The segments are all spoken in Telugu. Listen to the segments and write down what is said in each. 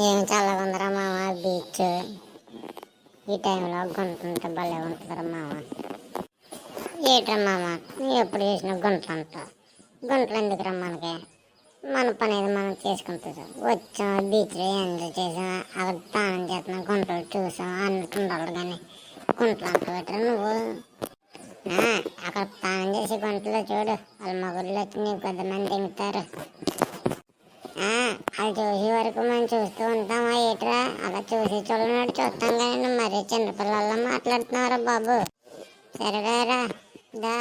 ఏం చల్లగుందరా మామ బీచ్. ఈ టైంలో గుంటుంటే భలే ఉంటుందిరా మామ. ఏట్రా మామ నువ్వు ఎప్పుడు చేసిన గుంటలు అంట. గుంటలు ఎందుకురా మనకి? మన పని ఏదో మనం చేసుకుంటారు. వచ్చాం బీచ్లో ఎంజాయ్ చేసాం, అక్కడ స్నానం చేస్తున్నాం, గుంటలు చూసాం అన్నట్టు ఉండాలి. కానీ గుంటలు అంట పెట్టరా నువ్వు? అక్కడ స్నానం చేసి గుంటలో చూడు, వాళ్ళ మగుళ్ళు వచ్చి నీకు కొద్దిమంది దిగుతారు. అది చూసే వరకు మనం చూస్తూ ఉంటామా ఏట్రా? అలా చూసి చూడనట్టు చూస్తాం కానీ మరీ చిన్నపిల్లల్లో మాట్లాడుతున్నారా బాబు. సరేరా దా,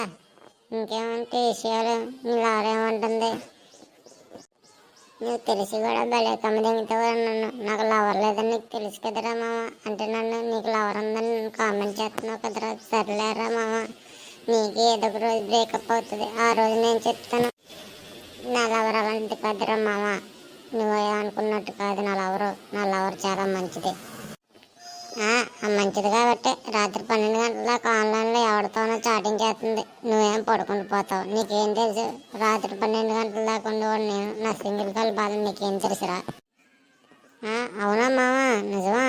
ఇంకేమంటే విషయాలు నీలారేముంటుంది? నువ్వు తెలిసి కూడా భలే కమ్మ దిగుతావు నన్ను. నాకు లవర్ లేదని నీకు తెలుసు కదరా మామ. అంటే నన్ను నీకు లవర్ ఉందని నేను కామెంట్ చేస్తున్నావు కదరా. సరేలేరా మామ, నీకు ఏదో ఒక రోజు బ్రేకప్ అవుతుంది, ఆ రోజు నేను చెప్తాను. నా లవర్ అలాంటి కదరా మామ, నువ్వు అనుకున్నట్టు కాదు. నా లవర్ చాలా మంచిది. మంచిది కాబట్టి రాత్రి 12 గంటల దాకా ఆన్లైన్లో ఎవరితోనో చాటింగ్ చేస్తుంది. నువ్వేం పడుకుని పోతావు, నీకేం తెలుసు? రాత్రి 12 గంటల దాకా ఉండేవాడు నేను. నా సింగిల్ కాల్ బాధ నీకేం తెలుసురా? అవునా మామ, నిజమా?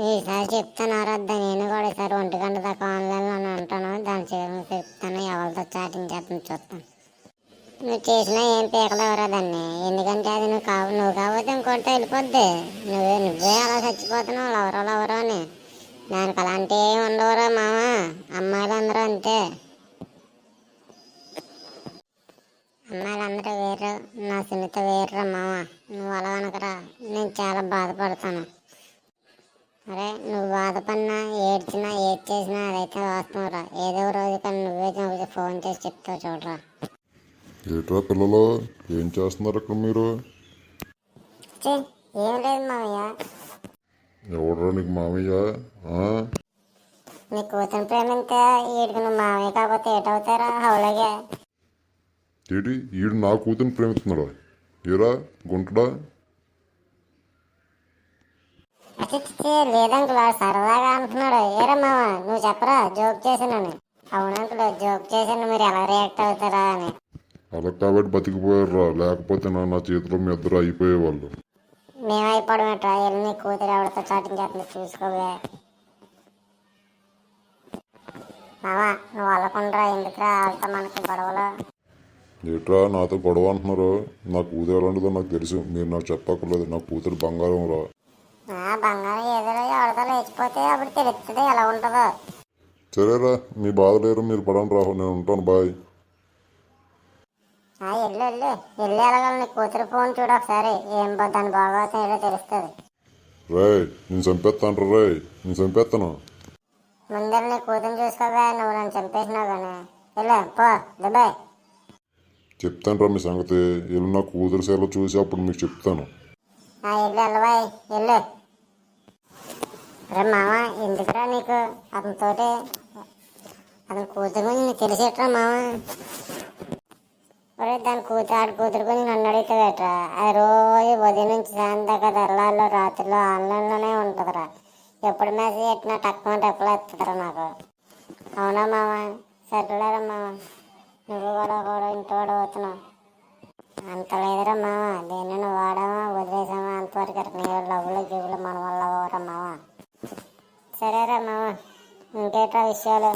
ఈసారి చెప్తాను రద్దా. నేను కూడా ఈసారి 1 గంట దాకా ఆన్లైన్లోనే ఉంటాను. దాని చెప్తాను ఎవరితో చాటింగ్ చేస్తాను చూస్తాను. నువ్వు చేసినా ఏం పీకలేవరా దాన్ని. ఎందుకంటే అది నువ్వు కాకపోతే ఇంకోటితో వెళ్ళిపోద్ది. నువ్వే అలా చచ్చిపోతున్నావు లవరో అని. దానికి అలాంటివి ఏమి ఉండవురా మామ. అమ్మాయిలందరూ అంతే. అమ్మాయిలందరూ వేరు, నా సునీత వేరురా మామ. నువ్వు అలా అనకరా, నేను చాలా బాధపడతాను. అరే నువ్వు బాధపడినా ఏడ్చినా ఏది చేసినా అదైతే వాస్తవంరా. ఏదో రోజు కానీ నువ్వే ఫోన్ చేసి చెప్తావు చూడరా. ఏట్రా పిల్లలు, ఏం చేస్తున్నారు అక్కడ మీరు? ఏం లేదు మామయ్య. ఎవడరా నీకు మామయ్య? నీ కూతురు ప్రేమింతే ఈడికి నువ్వు మామయ్య కాకపోతే ఏటవుతారా? హౌలగే ఏంటి ఈడు నా కూతురుని ప్రేమిస్తున్నాడా? ఏరా గుంటడా? లేదంకుల్ సరదాగా అంటున్నాడు. ఏరా మామ నువ్వు చెప్పరా, జోక్ చేసానని. అవునంకుల్ జోక్ చేసాను, మీరు ఎలా రియాక్ట్ అవుతారా అని. అలా కాబట్టి బతికిపోయారురా, లేకపోతే నా చేతిలో మీ ఇద్దరు అయిపోయేవాళ్ళు. మేము అయిపోవడం ఎట్రా? వెళ్ళి నీ కూతురు ఎవరితో చాటింగ్ చేస్తుంది చూసుకోవే. మామ నువ్వు అల్లకుండా ఎందుకురా వాళ్ళతో మనకి గొడవలు? ఏట్రా నాతో గొడవ అంటున్నారు? నా కూతురు ఎలాంటిదో నాకు తెలుసు, మీరు నాకు చెప్పక్కర్లేదు. నా కూతురు బంగారం రా. బంగారం ఏదో ఎవరితో లేచిపోతే అప్పుడు తెలుస్తుంది ఎలా ఉంటుందో. సరేరా, మీ బాధ లేరు, మీరు పడండి రాహు, నేను ఉంటాను. బాయ్. వెళ్ళి వెళ్ళగల నీ కూతురు ఫోన్ చూడు ఒకసారి. ఏం దాని బాగోతం ఏదో తెలుస్తుంది. రాయ్ నేను చంపేస్తాను, రాయ్ నేను చంపేస్తాను. ముందర నీ కూతురు చూసుకోవా, నువ్వు నన్ను చంపేసినావు కానీ. వెళ్ళా పో దుబాయ్. చెప్తాను రా మీ సంగతి. వెళ్ళి నా కూతురు సేవలు చూసి అప్పుడు మీకు చెప్తాను. వెళ్ళబాయ్ వెళ్ళు. అరే మామ ఎందుకురా నీకు అతనితోటి, అతని కూతురు గురించి నీకు తెలిసేట్రా మామ? దాని ఆడి కూతురు గురించి నన్ను అడుగుతావేట్రా? అది రోజు ఉదయం నుంచి సాయంత్రం తెల్లాళ్ళు రాత్రిలో ఆన్లైన్లోనే ఉంటుందిరా. ఎప్పుడు మెసేజ్ పెట్టినా తక్కువ రిప్లై ఇస్తుందిరా నాకు. అవునా మామ? సరేలేరా మామ, నువ్వు కూడా ఇంటి వాడు అవుతున్నావు. అంత లేదురా మామ, దేన్ని నువ్వు వాడామా వదిలేసామా అంతవరకు నీ లవ్లు గివ్వులు మన వల్ల అవరా మామ. సరేరా మామ, ఇంకేట్రా విషయాలు?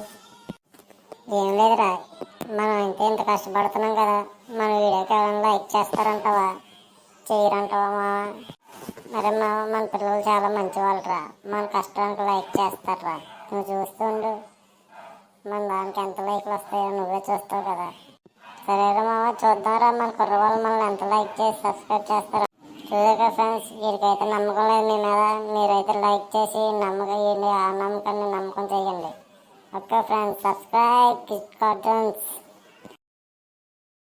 ఏం లేదురా, మనం ఇంత కష్టపడుతున్నాం కదా, మన వీడియోకి ఎవరైనా లైక్ చేస్తారంటావా? చేయరంటావా మామ? మరి మామ మన పిల్లలు చాలా మంచి వాళ్ళరా, మన కష్టానికి లైక్ చేస్తారా? నువ్వు చూస్తూ ఉండు, మన దానికి ఎంత లైక్లు వస్తాయో నువ్వే చూస్తావు కదా. సరేరా మామ, చూద్దాంరా మన కుర్రవాళ్ళు మనల్ని ఎంత లైక్ చేసి సబ్స్క్రైబ్ చేస్తారా. చూసాక ఫ్రెండ్స్, వీరికైతే నమ్మకం లేదు మీ మీద. మీరైతే లైక్ చేసి నమ్మకం ఇవ్వండి, ఆ నమ్మకాన్ని నమ్మకం చేయండి. Okay friends, subscribe kid cartoons.